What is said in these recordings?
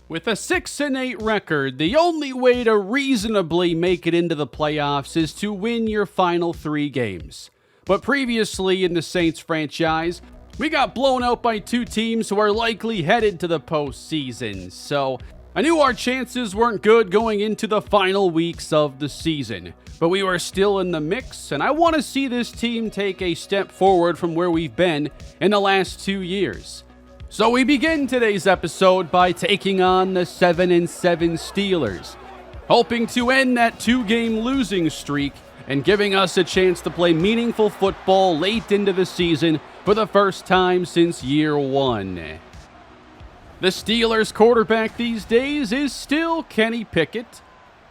With a 6-8 record, the only way to reasonably make it into the playoffs is to win your final 3 games. But previously in the Saints franchise, we got blown out by 2 teams who are likely headed to the postseason, so I knew our chances weren't good going into the final weeks of the season. But we were still in the mix, and I want to see this team take a step forward from where we've been in the last 2 years. So we begin today's episode by taking on the 7-7 Steelers, hoping to end that 2-game losing streak and giving us a chance to play meaningful football late into the season for the first time since year 1. The Steelers' quarterback these days is still Kenny Pickett.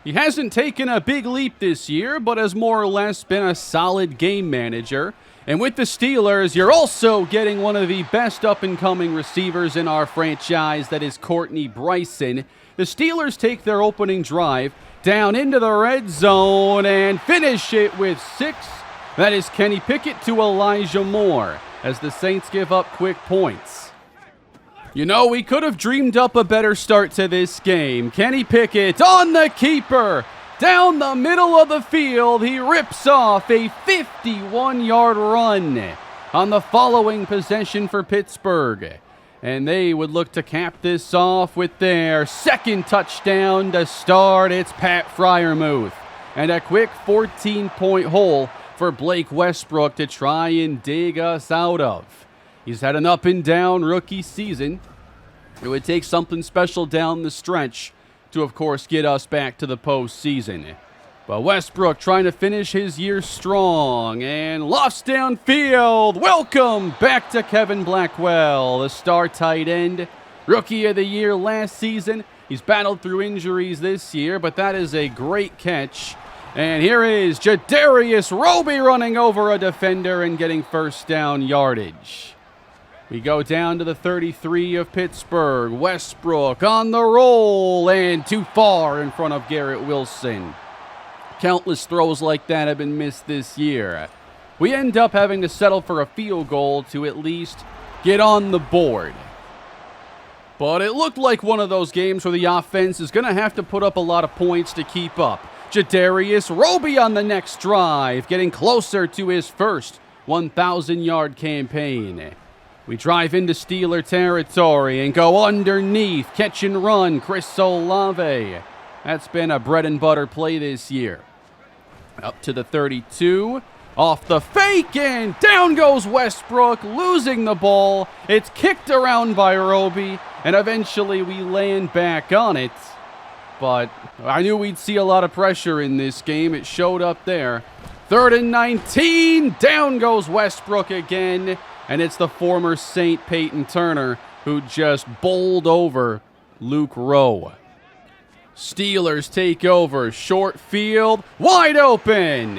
He hasn't taken a big leap this year, but has more or less been a solid game manager. And with the Steelers, you're also getting one of the best up-and-coming receivers in our franchise, that is Courtney Bryson. The Steelers take their opening drive down into the red zone and finish it with 6. That is Kenny Pickett to Elijah Moore, as the Saints give up quick points. You know, we could have dreamed up a better start to this game. Kenny Pickett on the keeper. Down the middle of the field, he rips off a 51-yard run on the following possession for Pittsburgh. And they would look to cap this off with their second touchdown to start. It's Pat Freiermuth. And a quick 14-point hole for Blake Westbrook to try and dig us out of. He's had an up-and-down rookie season. It would take something special down the stretch to, of course, get us back to the postseason. But Westbrook trying to finish his year strong and lofts downfield. Welcome back to Kevin Blackwell, the star tight end, rookie of the year last season. He's battled through injuries this year, but that is a great catch. And here is Jadarius Roby running over a defender and getting first down yardage. We go down to the 33 of Pittsburgh. Westbrook on the roll and too far in front of Garrett Wilson. Countless throws like that have been missed this year. We end up having to settle for a field goal to at least get on the board. But it looked like one of those games where the offense is going to have to put up a lot of points to keep up. Jadarius Roby on the next drive, getting closer to his first 1,000-yard campaign. We drive into Steeler territory and go underneath. Catch and run, Chris Olave. That's been a bread and butter play this year. Up to the 32. Off the fake and down goes Westbrook, losing the ball. It's kicked around by Roby, and eventually we land back on it. But I knew we'd see a lot of pressure in this game. It showed up there. 3rd and 19. Down goes Westbrook again. And it's the former Saint Peyton Turner who just bowled over Luke Rowe. Steelers take over. Short field, wide open.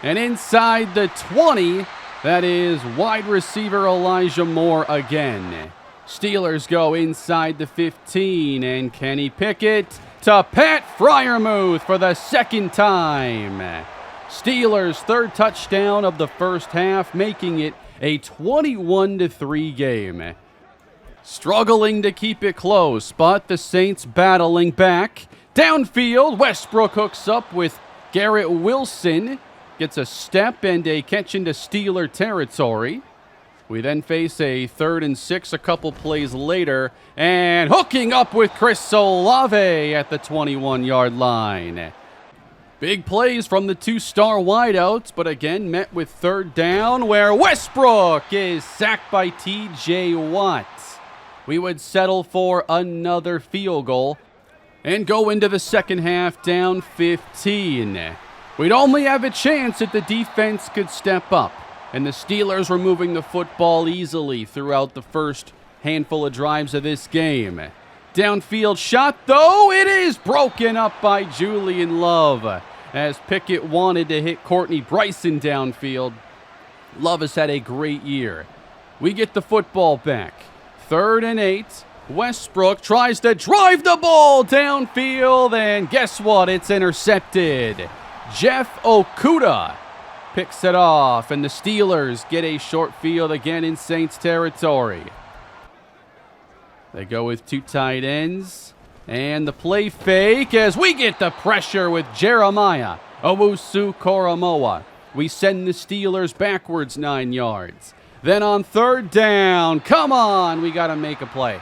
And inside the 20, that is wide receiver Elijah Moore again. Steelers go inside the 15, and Kenny Pickett to Pat Freiermuth for the second time. Steelers' 3rd touchdown of the first half, making it a 21-3 game. Struggling to keep it close, but the Saints battling back. Downfield, Westbrook hooks up with Garrett Wilson. Gets a step and a catch into Steeler territory. We then face a 3rd and 6 a couple plays later. And hooking up with Chris Olave at the 21-yard line. Big plays from the 2-star wideouts, but again met with 3rd down, where Westbrook is sacked by T.J. Watt. We would settle for another field goal and go into the second half down 15. We'd only have a chance if the defense could step up, and the Steelers were moving the football easily throughout the first handful of drives of this game. Downfield shot, though, it is broken up by Julian Love, as Pickett wanted to hit Courtney Bryson downfield. Love has had a great year. We get the football back. 3rd and 8. Westbrook tries to drive the ball downfield, and guess what? It's intercepted. Jeff Okudah picks it off, and the Steelers get a short field again in Saints territory. They go with 2 tight ends. And the play fake as we get the pressure with Jeremiah Owusu-Koramoah. We send the Steelers backwards 9 yards. Then on third down, come on, we got to make a play.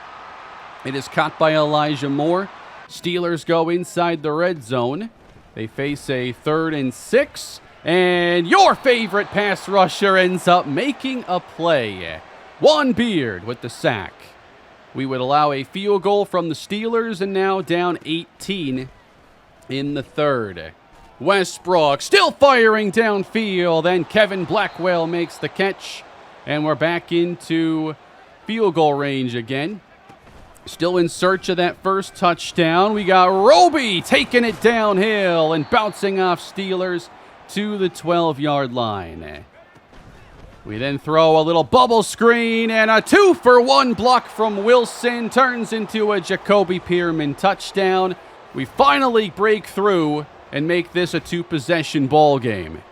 It is caught by Elijah Moore. Steelers go inside the red zone. They face a 3rd and 6. And your favorite pass rusher ends up making a play. Juan Beard with the sack. We would allow a field goal from the Steelers and now down 18 in the 3rd. Westbrook still firing downfield, and Kevin Blackwell makes the catch. And we're back into field goal range again. Still in search of that first touchdown. We got Roby taking it downhill and bouncing off Steelers to the 12-yard line. We then throw a little bubble screen, and a 2-for-1 block from Wilson turns into a Jacoby Pearman touchdown. We finally break through and make this a 2-possession ball game.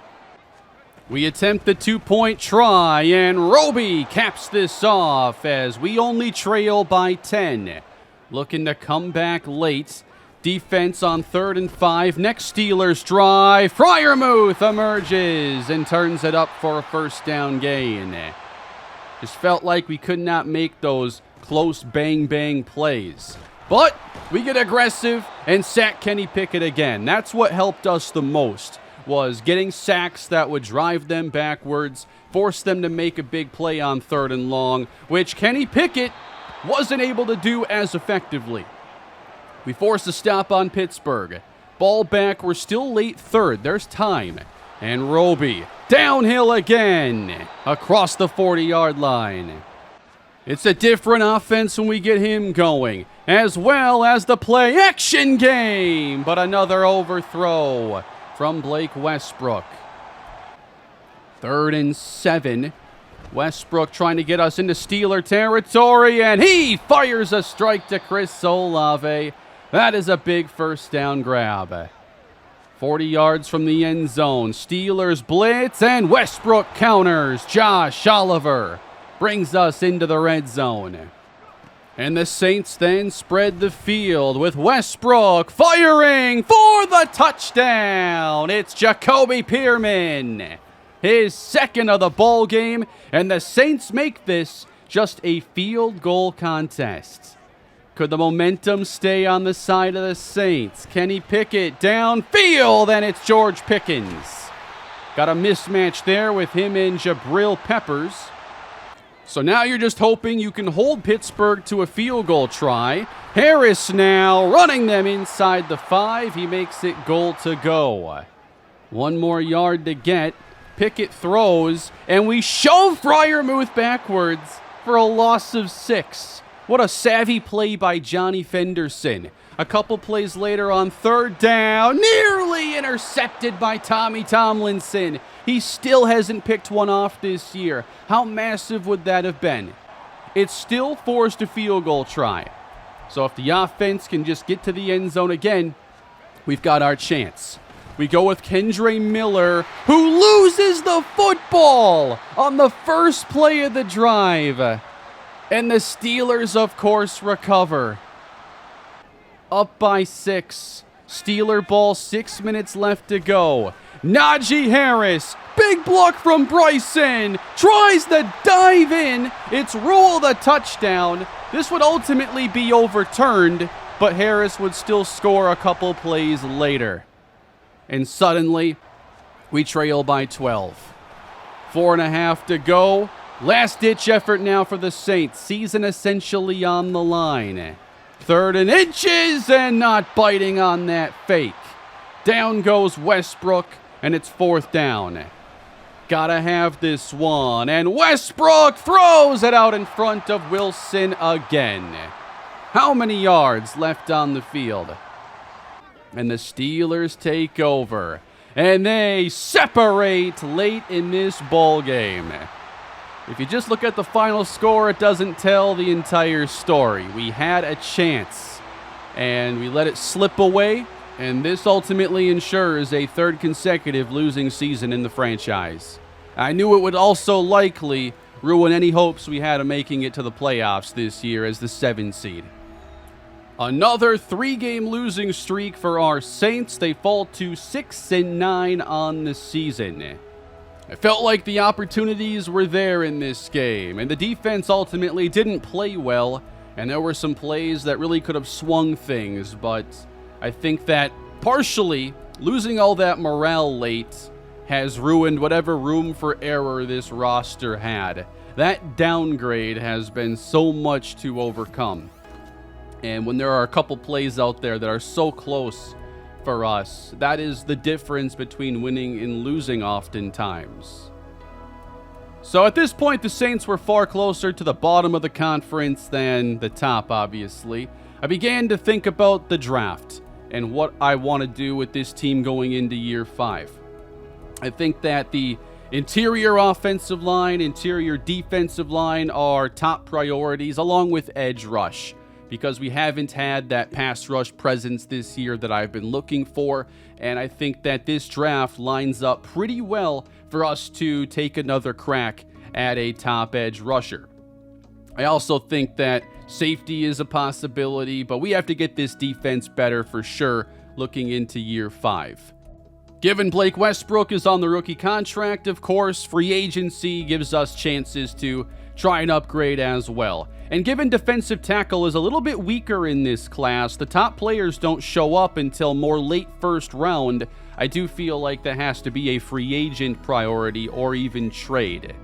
We attempt the 2-point try, and Roby caps this off as we only trail by 10. Looking to come back late. Defense on 3rd and 5. Next Steelers drive. Freiermuth emerges and turns it up for a first down gain. Just felt like we could not make those close bang-bang plays. But we get aggressive and sack Kenny Pickett again. That's what helped us the most, was getting sacks that would drive them backwards, force them to make a big play on 3rd and long, which Kenny Pickett wasn't able to do as effectively. We force a stop on Pittsburgh. Ball back, we're still late 3rd. There's time. And Roby downhill again across the 40-yard line. It's a different offense when we get him going, as well as the play-action game. But another overthrow from Blake Westbrook. 3rd and 7. Westbrook trying to get us into Steeler territory, and he fires a strike to Chris Olave. That is a big first down grab. 40 yards from the end zone. Steelers blitz, and Westbrook counters. Josh Oliver brings us into the red zone. And the Saints then spread the field with Westbrook firing for the touchdown. It's Jacoby Pearman, his 2nd of the ball game, and the Saints make this just a field goal contest. Could the momentum stay on the side of the Saints? Kenny Pickett downfield, and it's George Pickens. Got a mismatch there with him and Jabril Peppers. So now you're just hoping you can hold Pittsburgh to a field goal try. Harris now running them inside the 5. He makes it goal to go. 1 more yard to get. Pickett throws, and we shove Freiermuth backwards for a loss of 6. What a savvy play by Johnny Fenderson. A couple plays later on 3rd down, nearly intercepted by Tommy Tomlinson. He still hasn't picked one off this year. How massive would that have been? It's still forced a field goal try. So if the offense can just get to the end zone again, we've got our chance. We go with Kendre Miller, who loses the football on the first play of the drive. And the Steelers, of course, recover. Up by 6. Steeler ball, 6 minutes left to go. Najee Harris, big block from Bryson, tries to dive in. It's ruled a touchdown. This would ultimately be overturned, but Harris would still score a couple plays later. And suddenly, we trail by 12. 4.5 to go. Last-ditch effort now for the Saints. Season essentially on the line. 3rd and inches, and not biting on that fake. Down goes Westbrook, and it's 4th down. Gotta have this one, and Westbrook throws it out in front of Wilson again. How many yards left on the field? And the Steelers take over, and they separate late in this ball game. If you just look at the final score, it doesn't tell the entire story. We had a chance, and we let it slip away, and this ultimately ensures a 3rd consecutive losing season in the franchise. I knew it would also likely ruin any hopes we had of making it to the playoffs this year as the 7 seed. Another 3-game losing streak for our Saints. They fall to 6-9 on the season. I felt like the opportunities were there in this game, and the defense ultimately didn't play well, and there were some plays that really could have swung things, but I think that partially losing all that morale late has ruined whatever room for error this roster had. That downgrade has been so much to overcome. And when there are a couple plays out there that are so close for us, that is the difference between winning and losing oftentimes. So at this point, the Saints were far closer to the bottom of the conference than the top, obviously. I began to think about the draft and what I want to do with this team going into year 5. I think that the interior offensive line, interior defensive line are top priorities, along with edge rush, because we haven't had that pass rush presence this year that I've been looking for, and I think that this draft lines up pretty well for us to take another crack at a top edge rusher. I also think that safety is a possibility, but we have to get this defense better for sure looking into year 5. Given Blake Westbrook is on the rookie contract, of course, free agency gives us chances to try and upgrade as well. And given defensive tackle is a little bit weaker in this class, the top players don't show up until more late first round. I do feel like that has to be a free agent priority or even trade.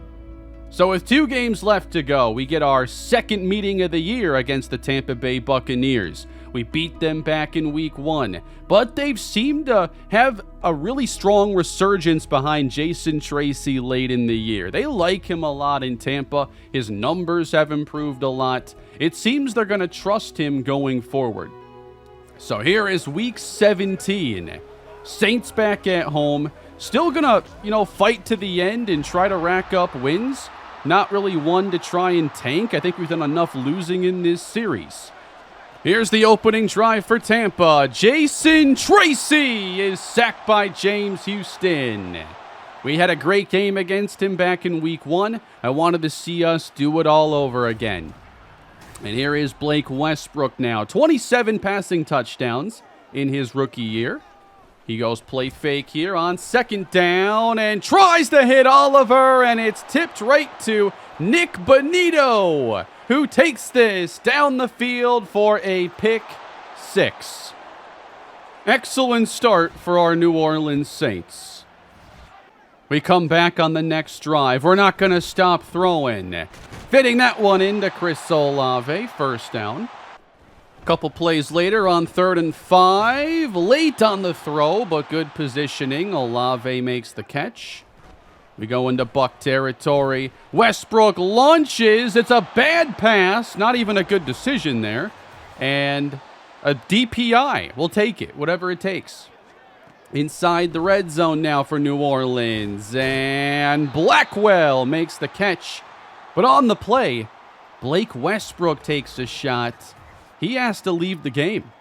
So with 2 games left to go, we get our second meeting of the year against the Tampa Bay Buccaneers. We beat them back in week 1, but they've seemed to have a really strong resurgence behind Jason Tracy late in the year. They like him a lot in Tampa. His numbers have improved a lot. It seems they're going to trust him going forward. So here is week 17. Saints back at home. Still going to, fight to the end and try to rack up wins. Not really one to try and tank. I think we've done enough losing in this series. Here's the opening drive for Tampa. Jason Tracy is sacked by James Houston. We had a great game against him back in week 1. I wanted to see us do it all over again. And here is Blake Westbrook now. 27 passing touchdowns in his rookie year. He goes play fake here on second down and tries to hit Oliver, and it's tipped right to Nick Bonito, who takes this down the field for a pick 6. Excellent start for our New Orleans Saints. We come back on the next drive. We're not going to stop throwing. Fitting that one into Chris Olave, first down. Couple plays later on 3rd and 5. Late on the throw, but good positioning. Olave makes the catch. We go into Buck territory. Westbrook launches. It's a bad pass. Not even a good decision there. And a DPI. We'll take it. Whatever it takes. Inside the red zone now for New Orleans. And Blackwell makes the catch. But on the play, Blake Westbrook takes a shot. He has to leave the game.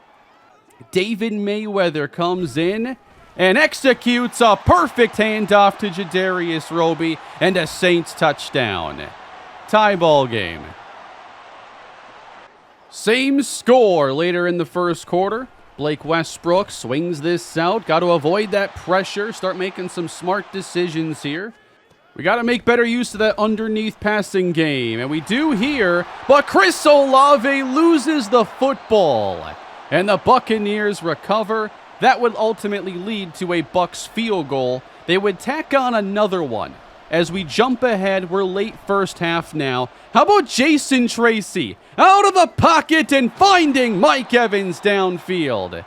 David Mayweather comes in and executes a perfect handoff to Jadarius Roby and a Saints touchdown. Tie ball game. Same score later in the first quarter. Blake Westbrook swings this out. Got to avoid that pressure. Start making some smart decisions here. We got to make better use of that underneath passing game, and we do here, but Chris Olave loses the football, and the Buccaneers recover. That would ultimately lead to a Bucs field goal. They would tack on another one. As we jump ahead, we're late first half now. How about Jason Tracy out of the pocket and finding Mike Evans downfield?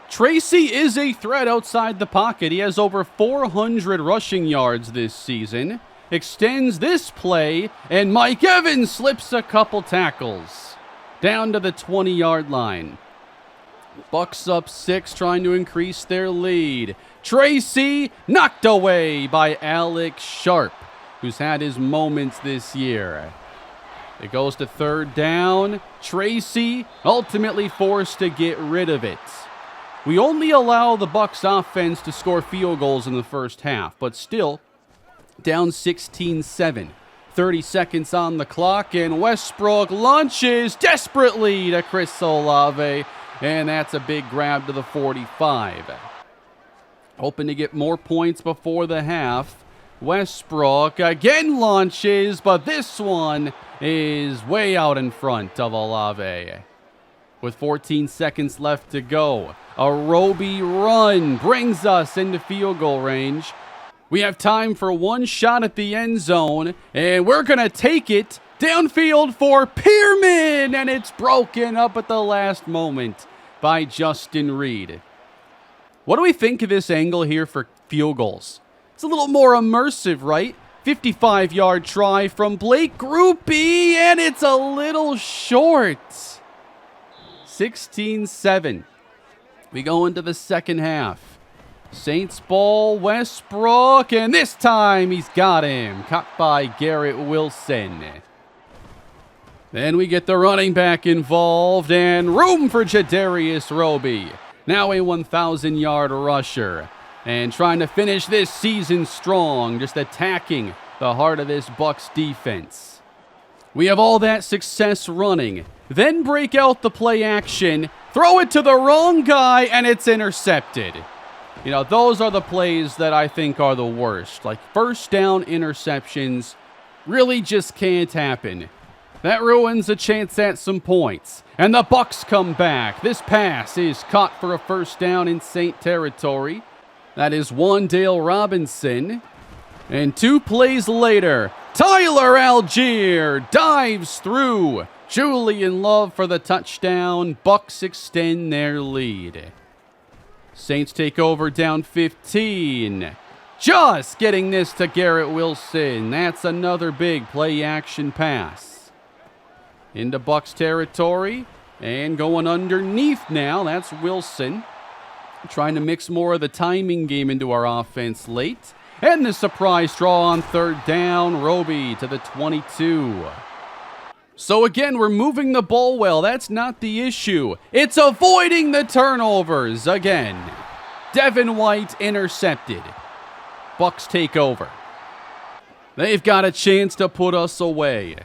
Tracy is a threat outside the pocket. He has over 400 rushing yards this season. Extends this play, and Mike Evans slips a couple tackles. Down to the 20-yard line. Bucs up 6, trying to increase their lead. Tracy knocked away by Alex Sharp, who's had his moments this year. It goes to 3rd down. Tracy ultimately forced to get rid of it. We only allow the Bucs offense to score field goals in the first half, but still down 16-7. 30 seconds on the clock, and Westbrook launches desperately to Chris Olave, and that's a big grab to the 45. Hoping to get more points before the half. Westbrook again launches, but this one is way out in front of Olave. With 14 seconds left to go, a Roby run brings us into field goal range. We have time for one shot at the end zone, and we're going to take it downfield for Pierman, and it's broken up at the last moment by Justin Reed. What do we think of this angle here for field goals? It's a little more immersive, right? 55-yard try from Blake Groupie, and it's a little short. 16-7. We go into the second half. Saints ball, Westbrook, and this time he's got him. Caught by Garrett Wilson. Then we get the running back involved, and room for Jadarius Roby. Now a 1,000-yard rusher. And trying to finish this season strong, just attacking the heart of this Bucs defense. We have all that success running. Then break out the play action, throw it to the wrong guy, and it's intercepted. You know, those are the plays that I think are the worst. Like first down interceptions really just can't happen. That ruins a chance at some points. And the Bucs come back. This pass is caught for a first down in Saint territory. That is Wan'Dale Robinson. And 2 plays later, Tyler Algier dives through. Julian Love for the touchdown. Bucs extend their lead. Saints take over down 15. Just getting this to Garrett Wilson. That's another big play action pass. Into Bucs territory. And going underneath now. That's Wilson. Trying to mix more of the timing game into our offense late. And the surprise draw on third down. Roby to the 22. So again, we're moving the ball well. That's not the issue. It's avoiding the turnovers again. Devin White intercepted. Bucs take over. They've got a chance to put us away.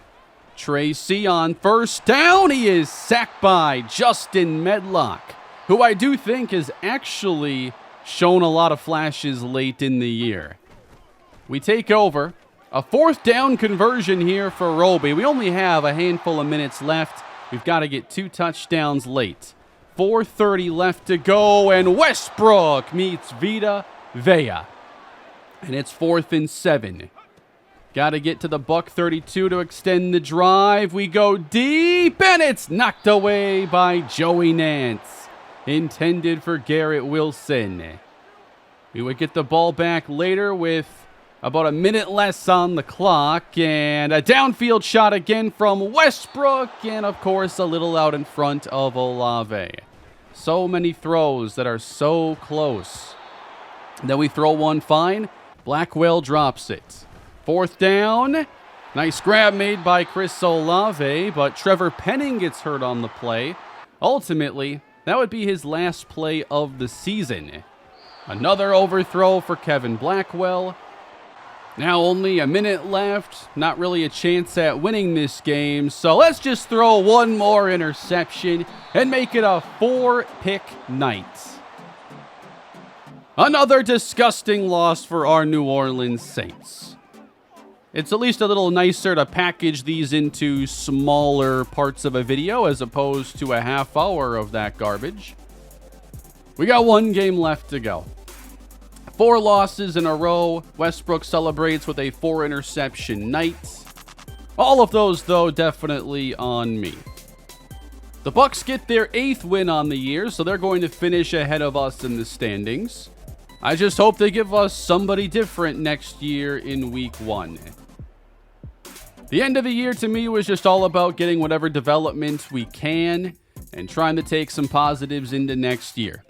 Tracy on first down. He is sacked by Justin Medlock, who I do think has actually shown a lot of flashes late in the year. We take over. A fourth down conversion here for Roby. We only have a handful of minutes left. We've got to get 2 touchdowns late. 4:30 left to go, and Westbrook meets Vita Vea. And it's 4th and 7. Got to get to the Buck 32 to extend the drive. We go deep, and it's knocked away by Joey Nance. Intended for Garrett Wilson. We would get the ball back later with about a minute less on the clock, and a downfield shot again from Westbrook, and of course a little out in front of Olave. So many throws that are so close. Then we throw one fine. Blackwell drops it. 4th down. Nice grab made by Chris Olave, but Trevor Penning gets hurt on the play. Ultimately, that would be his last play of the season. Another overthrow for Kevin Blackwell. Now only a minute left. Not really a chance at winning this game. So let's just throw one more interception and make it a 4-pick night. Another disgusting loss for our New Orleans Saints. It's at least a little nicer to package these into smaller parts of a video as opposed to a half hour of that garbage. We got one game left to go. 4 losses in a row. Westbrook celebrates with a 4-interception night. All of those, though, definitely on me. The Bucs get their 8th win on the year, so they're going to finish ahead of us in the standings. I just hope they give us somebody different next year in week 1. The end of the year to me was just all about getting whatever development we can and trying to take some positives into next year.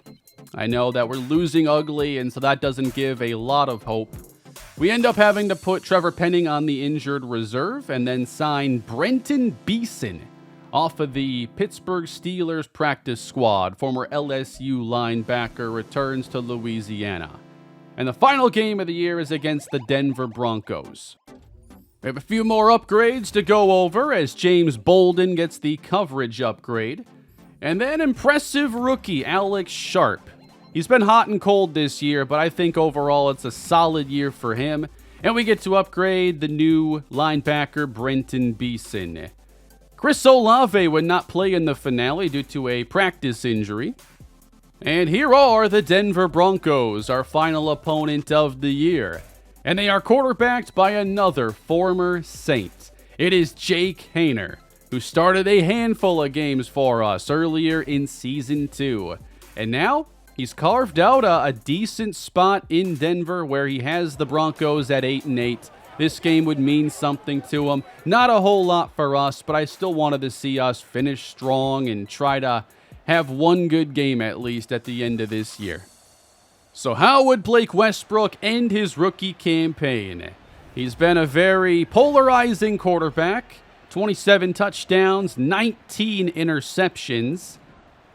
I know that we're losing ugly, and so that doesn't give a lot of hope. We end up having to put Trevor Penning on the injured reserve and then sign Brenton Beeson off of the Pittsburgh Steelers practice squad. Former LSU linebacker returns to Louisiana. And the final game of the year is against the Denver Broncos. We have a few more upgrades to go over as James Bolden gets the coverage upgrade. And then impressive rookie Alex Sharp. He's been hot and cold this year, but I think overall it's a solid year for him. And we get to upgrade the new linebacker Brenton Beeson. Chris Olave would not play in the finale due to a practice injury. And here are the Denver Broncos, our final opponent of the year. And they are quarterbacked by another former Saint. It is Jake Haener, who started a handful of games for us earlier in Season 2. And now, he's carved out a decent spot in Denver where he has the Broncos at 8-8. This game would mean something to him. Not a whole lot for us, but I still wanted to see us finish strong and try to have one good game at least at the end of this year. So how would Blake Westbrook end his rookie campaign? He's been a very polarizing quarterback. 27 touchdowns, 19 interceptions.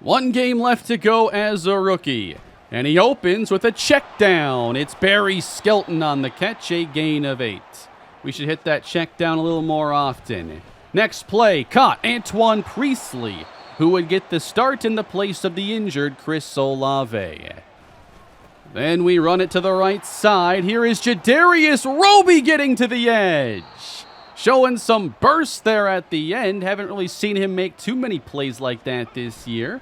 One game left to go as a rookie. And he opens with a check down. It's Barry Skelton on the catch, a gain of 8. We should hit that check down a little more often. Next play, caught Antoine Priestley, who would get the start in the place of the injured Chris Olave. Then we run it to the right side. Here is Jadarius Roby getting to the edge. Showing some burst there at the end. Haven't really seen him make too many plays like that this year.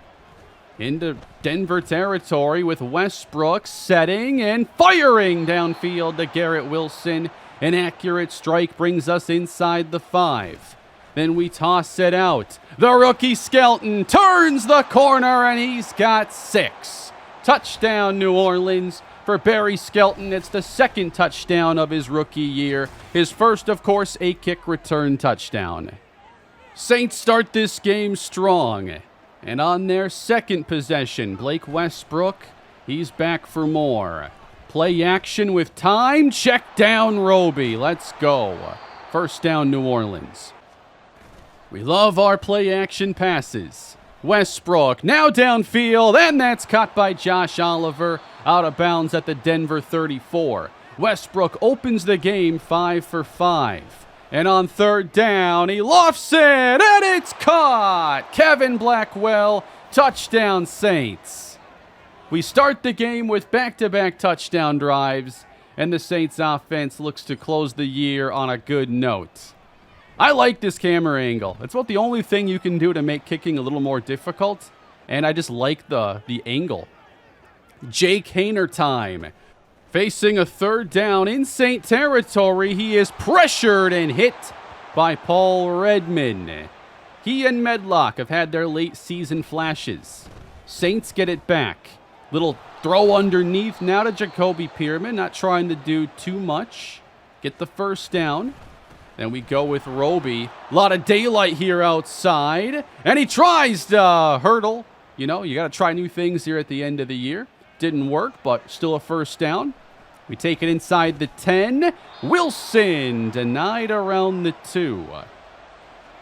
Into Denver territory with Westbrook setting and firing downfield to Garrett Wilson. An accurate strike brings us inside the 5. Then we toss it out. The rookie Skelton turns the corner and he's got 6. Touchdown New Orleans. For Barry Skelton, it's the second touchdown of his rookie year. His first, of course, a kick return touchdown. Saints start this game strong. And on their second possession, Blake Westbrook, he's back for more. Play action with time. Check down Roby. Let's go. First down New Orleans. We love our play action passes. Westbrook now downfield, and that's caught by Josh Oliver out of bounds at the Denver 34. Westbrook opens the game 5 for 5. And on third down, he lofts it, and it's caught! Kevin Blackwell, touchdown Saints. We start the game with back-to-back touchdown drives, and the Saints offense looks to close the year on a good note. I like this camera angle. It's about the only thing you can do to make kicking a little more difficult, and I just like the angle. Jake Haener time. Facing a third down in Saint territory, he is pressured and hit by Paul Redman. He and Medlock have had their late season flashes. Saints get it back. Little throw underneath now to Jacoby Pearman, not trying to do too much. Get the first down. Then we go with Roby. A lot of daylight here outside. And he tries to hurdle. You know, you got to try new things here at the end of the year. Didn't work, but still a first down. We take it inside the 10. Wilson denied around the 2.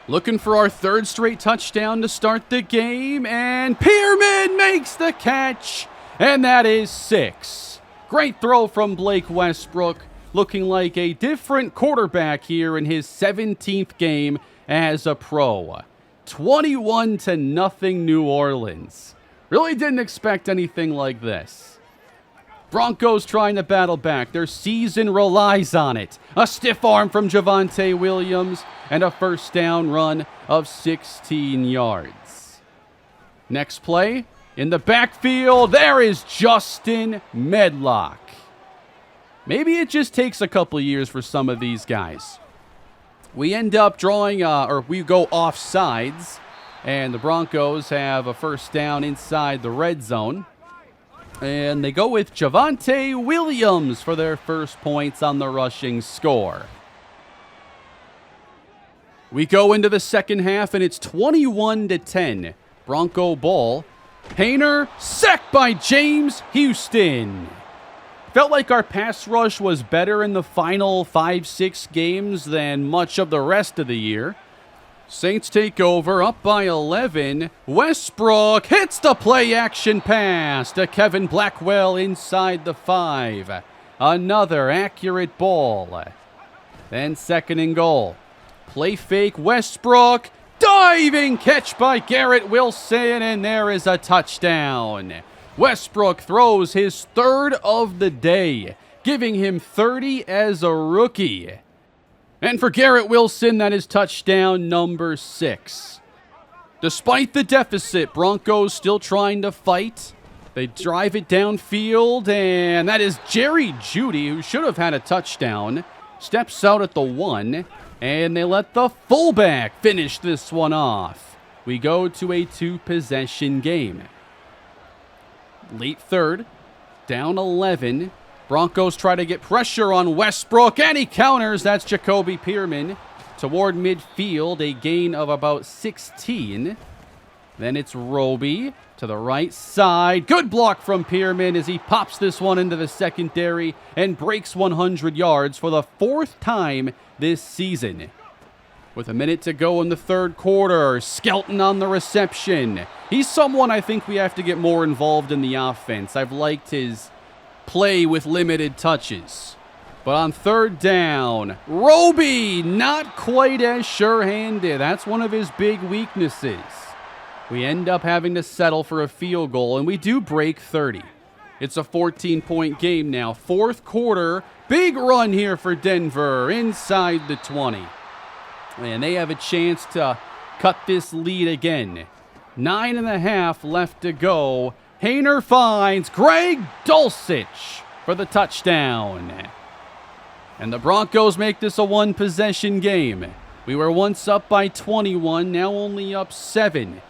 Looking for our third straight touchdown to start the game. And Pearman makes the catch. And that is 6. Great throw from Blake Westbrook. Looking like a different quarterback here in his 17th game as a pro. 21-0 New Orleans. Really didn't expect anything like this. Broncos trying to battle back. Their season relies on it. A stiff arm from Javonte Williams and a first down run of 16 yards. Next play, in the backfield, there is Justin Medlock. Maybe it just takes a couple years for some of these guys. We end up drawing, we go off sides, and the Broncos have a first down inside the red zone. And they go with Javonte Williams for their first points on the rushing score. We go into the second half, and it's 21-10. Bronco ball. Haener, sacked by James Houston. Felt like our pass rush was better in the final 5-6 games than much of the rest of the year. Saints take over, up by 11. Westbrook hits the play-action pass to Kevin Blackwell inside the 5. Another accurate ball. Then 2nd and goal. Play fake, Westbrook. Diving catch by Garrett Wilson, and there is a touchdown. Westbrook throws his 3rd of the day, giving him 30 as a rookie. And for Garrett Wilson, that is touchdown number 6. Despite the deficit, Broncos still trying to fight. They drive it downfield, and that is Jerry Jeudy, who should have had a touchdown. Steps out at the 1, and they let the fullback finish this one off. We go to a 2-possession game. Late 3rd, down 11. Broncos try to get pressure on Westbrook, and he counters. That's Jacoby Pearman toward midfield, a gain of about 16. Then it's Roby to the right side. Good block from Pearman as he pops this one into the secondary and breaks 100 yards for the 4th time this season. With a minute to go in the 3rd quarter, Skelton on the reception. He's someone I think we have to get more involved in the offense. I've liked his play with limited touches. But on 3rd down, Roby not quite as sure-handed. That's one of his big weaknesses. We end up having to settle for a field goal, and we do break 30. It's a 14-point game now. 4th quarter, big run here for Denver inside the 20. And they have a chance to cut this lead again. 9.5 left to go. Haener finds Greg Dulcich for the touchdown. And the Broncos make this a 1-possession game. We were once up by 21, now only up 7.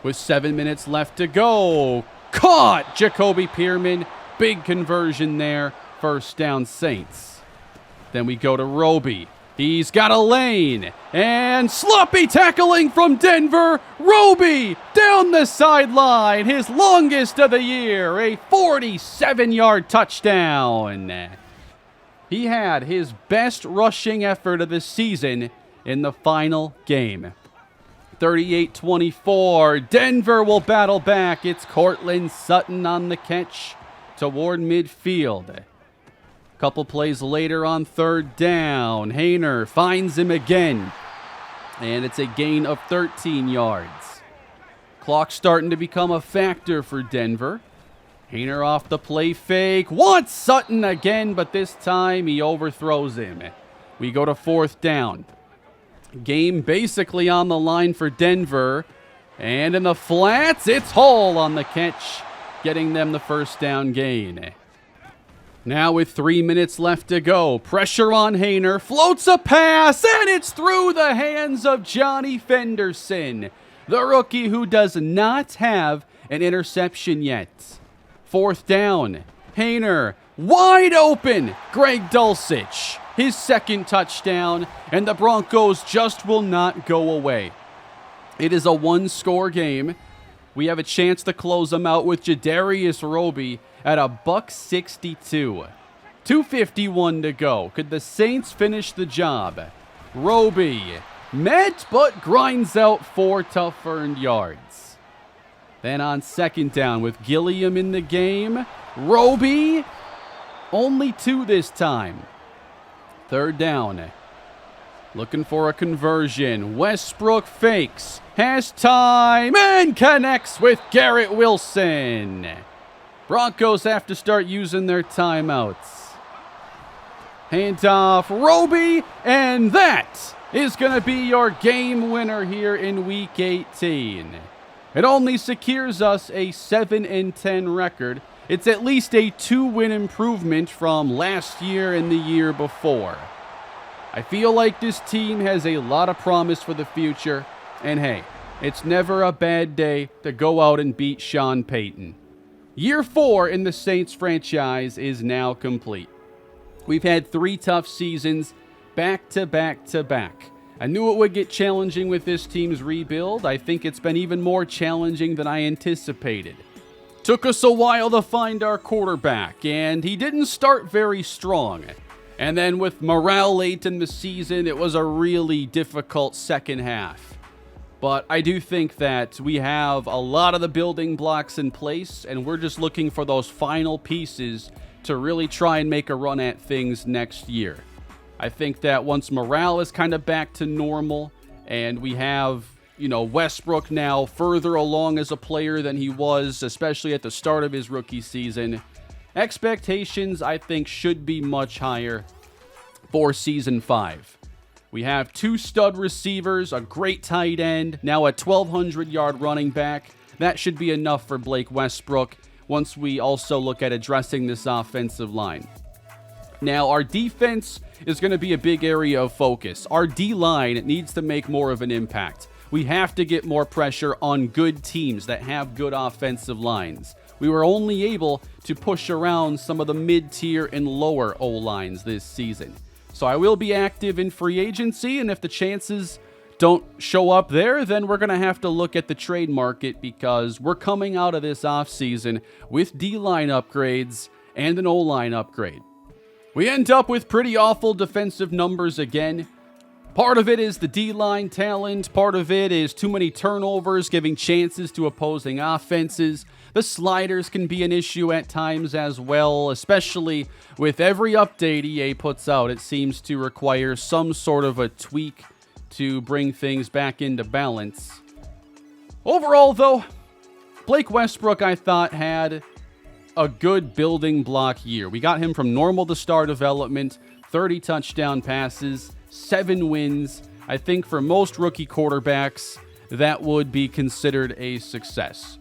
With 7 minutes left to go. Caught! Jacoby Pearman. Big conversion there. 1st down Saints. Then we go to Roby. He's got a lane. And sloppy tackling from Denver. Roby down the sideline. His longest of the year. A 47-yard touchdown. He had his best rushing effort of the season in the final game. 38-24. Denver will battle back. It's Cortland Sutton on the catch toward midfield. Couple plays later on 3rd down. Haener finds him again. And it's a gain of 13 yards. Clock starting to become a factor for Denver. Haener off the play fake. Wants Sutton again, but this time he overthrows him. We go to 4th down. Game basically on the line for Denver. And in the flats, it's Hull on the catch, getting them the 1st down gain. Now with 3 minutes left to go, pressure on Haener, floats a pass, and it's through the hands of Johnny Fenderson, the rookie who does not have an interception yet. 4th down, Haener, wide open, Greg Dulcich. His 2nd touchdown, and the Broncos just will not go away. It is a 1-score game. We have a chance to close them out with Jadarius Roby at a $1.62. 2:51 to go. Could the Saints finish the job? Roby met, but grinds out 4 tough-earned yards. Then on 2nd down with Gilliam in the game, Roby, only 2 this time. 3rd down. Looking for a conversion. Westbrook fakes. Has time and connects with Garrett Wilson. Broncos have to start using their timeouts. Handoff, Roby, and that is going to be your game winner here in Week 18. It only secures us a 7-10 record. It's at least a 2-win improvement from last year and the year before. I feel like this team has a lot of promise for the future, and hey, it's never a bad day to go out and beat Sean Payton. Year 4 in the Saints franchise is now complete. We've had 3 tough seasons, back to back to back. I knew it would get challenging with this team's rebuild. I think it's been even more challenging than I anticipated. Took us a while to find our quarterback, and he didn't start very strong. And then with morale late in the season, it was a really difficult second half. But I do think that we have a lot of the building blocks in place, and we're just looking for those final pieces to really try and make a run at things next year. I think that once morale is kind of back to normal and we have, Westbrook now further along as a player than he was, especially at the start of his rookie season, expectations, I think, should be much higher for Season 5. We have 2 stud receivers, a great tight end, now a 1,200-yard running back. That should be enough for Blake Westbrook once we also look at addressing this offensive line. Now, our defense is going to be a big area of focus. Our D-line needs to make more of an impact. We have to get more pressure on good teams that have good offensive lines. We were only able to push around some of the mid-tier and lower O-lines this season. So I will be active in free agency, and if the chances don't show up there, then we're going to have to look at the trade market because we're coming out of this offseason with D-line upgrades and an O-line upgrade. We end up with pretty awful defensive numbers again. Part of it is the D-line talent. Part of it is too many turnovers, giving chances to opposing offenses. The sliders can be an issue at times as well, especially with every update EA puts out. It seems to require some sort of a tweak to bring things back into balance. Overall, though, Blake Westbrook, I thought, had a good building block year. We got him from normal to star development, 30 touchdown passes, 7 wins. I think for most rookie quarterbacks, that would be considered a success.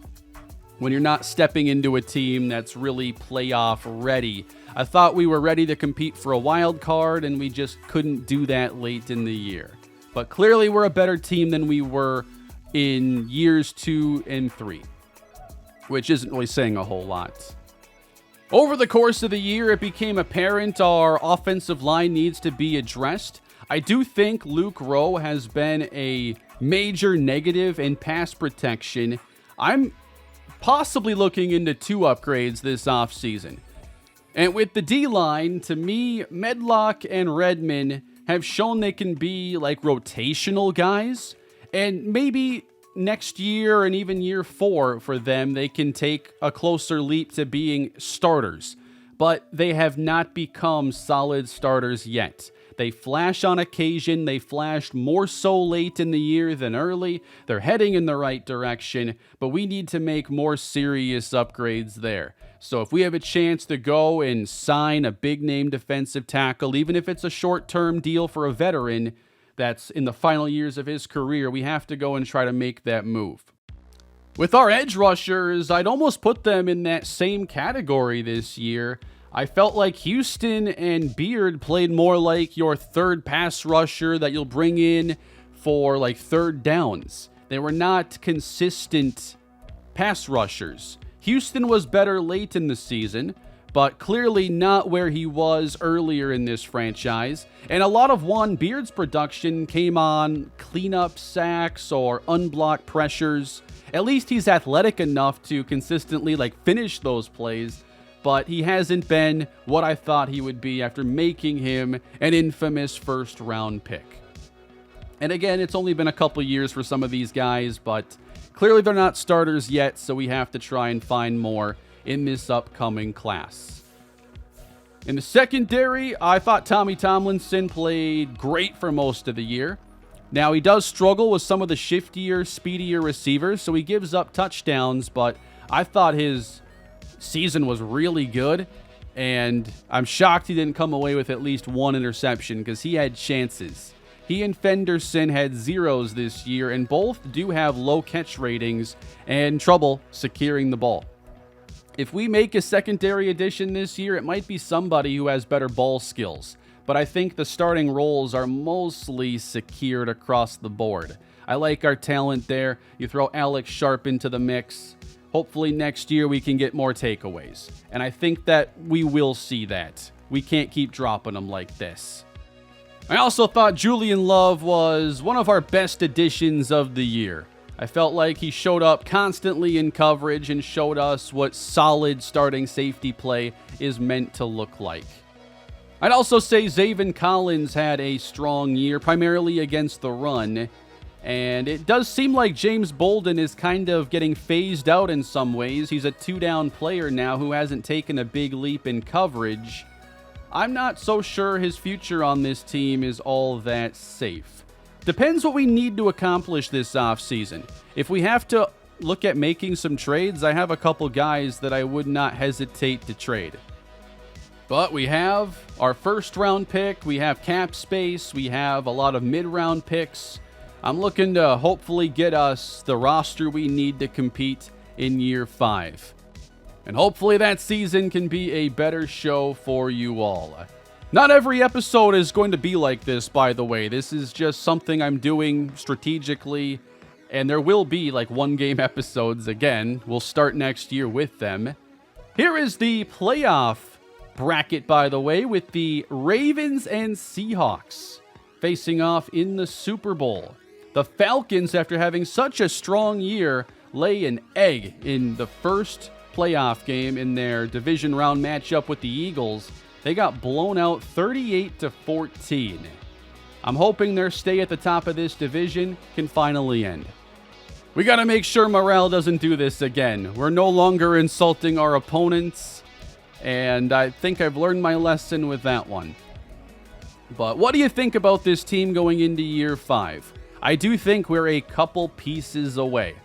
When you're not stepping into a team that's really playoff ready. I thought we were ready to compete for a wild card, and we just couldn't do that late in the year. But clearly we're a better team than we were in years 2 and 3, which isn't really saying a whole lot. Over the course of the year, it became apparent our offensive line needs to be addressed. I do think Luke Rowe has been a major negative in pass protection. I'm possibly looking into 2 upgrades this offseason. And with the D-line, to me, Medlock and Redmond have shown they can be like rotational guys. And maybe next year and even year 4 for them, they can take a closer leap to being starters. But they have not become solid starters yet. They flash on occasion. They flashed more so late in the year than early. They're heading in the right direction, but we need to make more serious upgrades there. So if we have a chance to go and sign a big-name defensive tackle, even if it's a short-term deal for a veteran that's in the final years of his career, we have to go and try to make that move. With our edge rushers, I'd almost put them in that same category this year. I felt like Houston and Beard played more like your third pass rusher that you'll bring in for like third downs. They were not consistent pass rushers. Houston was better late in the season, but clearly not where he was earlier in this franchise. And a lot of Juan Beard's production came on cleanup sacks or unblocked pressures. At least he's athletic enough to consistently finish those plays. But he hasn't been what I thought he would be after making him an infamous first-round pick. And again, it's only been a couple years for some of these guys, but clearly they're not starters yet, so we have to try and find more in this upcoming class. In the secondary, I thought Tommy Tomlinson played great for most of the year. Now, he does struggle with some of the shiftier, speedier receivers, so he gives up touchdowns, but I thought his season was really good, and I'm shocked he didn't come away with at least 1 interception because he had chances. He and Fenderson had 0s this year, and both do have low catch ratings and trouble securing the ball. If we make a secondary addition this year, it might be somebody who has better ball skills, but I think the starting roles are mostly secured across the board. I like our talent there. You throw Alex Sharp into the mix. Hopefully next year we can get more takeaways. And I think that we will see that. We can't keep dropping them like this. I also thought Julian Love was one of our best additions of the year. I felt like he showed up constantly in coverage and showed us what solid starting safety play is meant to look like. I'd also say Zaven Collins had a strong year, primarily against the run. And it does seem like James Bolden is kind of getting phased out in some ways. He's a 2-down player now who hasn't taken a big leap in coverage. I'm not so sure his future on this team is all that safe. Depends what we need to accomplish this offseason. If we have to look at making some trades, I have a couple guys that I would not hesitate to trade. But we have our first round pick, we have cap space, we have a lot of mid-round picks. I'm looking to hopefully get us the roster we need to compete in year 5. And hopefully that season can be a better show for you all. Not every episode is going to be like this, by the way. This is just something I'm doing strategically, and there will be like one-game episodes again. We'll start next year with them. Here is the playoff bracket, by the way, with the Ravens and Seahawks facing off in the Super Bowl. The Falcons, after having such a strong year, lay an egg in the first playoff game in their division round matchup with the Eagles. They got blown out 38-14. I'm hoping their stay at the top of this division can finally end. We got to make sure morale doesn't do this again. We're no longer insulting our opponents, and I think I've learned my lesson with that one. But what do you think about this team going into year 5? I do think we're a couple pieces away.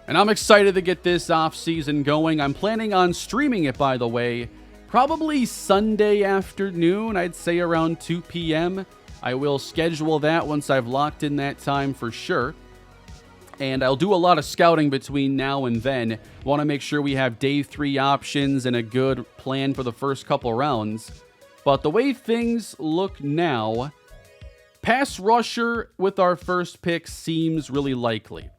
And I'm excited to get this offseason going. I'm planning on streaming it, by the way, probably Sunday afternoon, I'd say around 2 p.m. I will schedule that once I've locked in that time for sure. And I'll do a lot of scouting between now and then. Want to make sure we have day 3 options and a good plan for the first couple rounds. But the way things look now, pass rusher with our first pick seems really likely.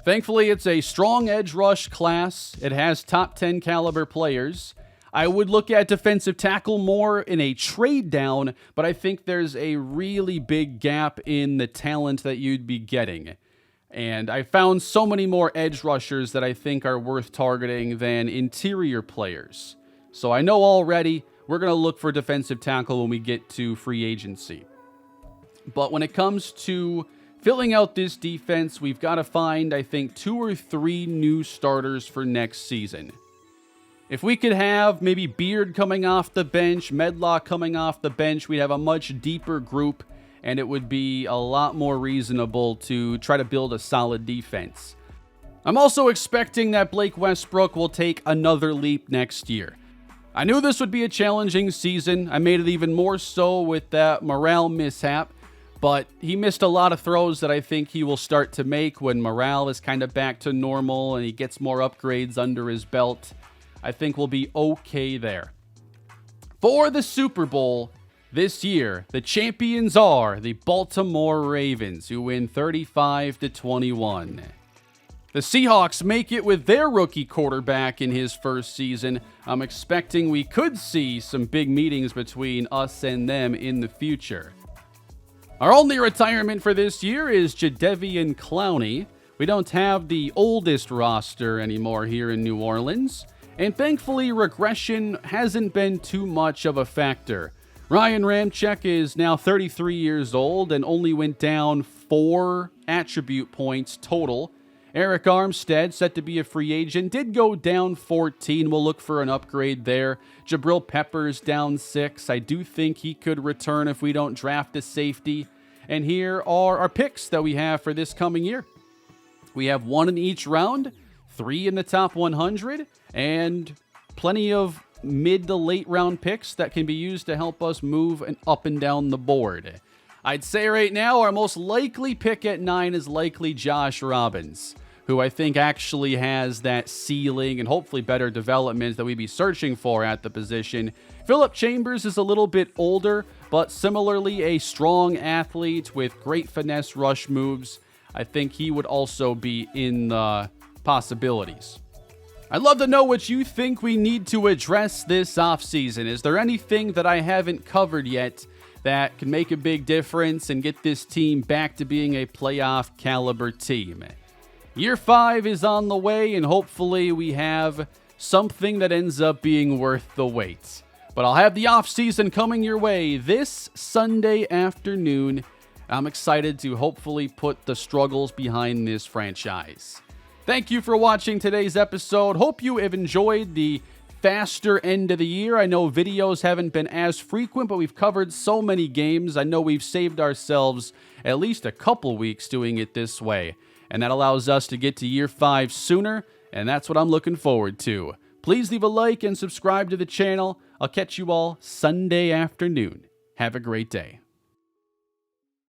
Thankfully, it's a strong edge rush class. It has top 10 caliber players. I would look at defensive tackle more in a trade down, but I think there's a really big gap in the talent that you'd be getting. And I found so many more edge rushers that I think are worth targeting than interior players. So I know already we're going to look for defensive tackle when we get to free agency. But when it comes to filling out this defense, we've got to find, I think, 2 or 3 new starters for next season. If we could have maybe Beard coming off the bench, Medlock coming off the bench, we'd have a much deeper group, and it would be a lot more reasonable to try to build a solid defense. I'm also expecting that Blake Westbrook will take another leap next year. I knew this would be a challenging season. I made it even more so with that morale mishap, but he missed a lot of throws that I think he will start to make when morale is kind of back to normal and he gets more upgrades under his belt. I think we'll be okay there. For the Super Bowl this year, the champions are the Baltimore Ravens, who win 35-21. The Seahawks make it with their rookie quarterback in his first season. I'm expecting we could see some big meetings between us and them in the future. Our only retirement for this year is Jadeveon Clowney. We don't have the oldest roster anymore here in New Orleans. And thankfully, regression hasn't been too much of a factor. Ryan Ramczyk is now 33 years old and only went down 4 attribute points total. Eric Armstead, set to be a free agent, did go down 14. We'll look for an upgrade there. Jabril Peppers down 6. I do think he could return if we don't draft a safety. And here are our picks that we have for this coming year. We have 1 in each round, 3 in the top 100, and plenty of mid to late round picks that can be used to help us move up and down the board. I'd say right now our most likely pick at 9 is likely Josh Robbins, who I think actually has that ceiling and hopefully better development that we'd be searching for at the position. Phillip Chambers is a little bit older, but similarly a strong athlete with great finesse rush moves. I think he would also be in the possibilities. I'd love to know what you think we need to address this offseason. Is there anything that I haven't covered yet that can make a big difference and get this team back to being a playoff caliber team? Year 5 is on the way, and hopefully we have something that ends up being worth the wait. But I'll have the offseason coming your way this Sunday afternoon. I'm excited to hopefully put the struggles behind this franchise. Thank you for watching today's episode. Hope you have enjoyed the faster end of the year. I know videos haven't been as frequent, but we've covered so many games. I know we've saved ourselves at least a couple weeks doing it this way, and that allows us to get to year 5 sooner, and that's what I'm looking forward to. Please leave a like and subscribe to the channel. I'll catch you all Sunday afternoon. Have a great day.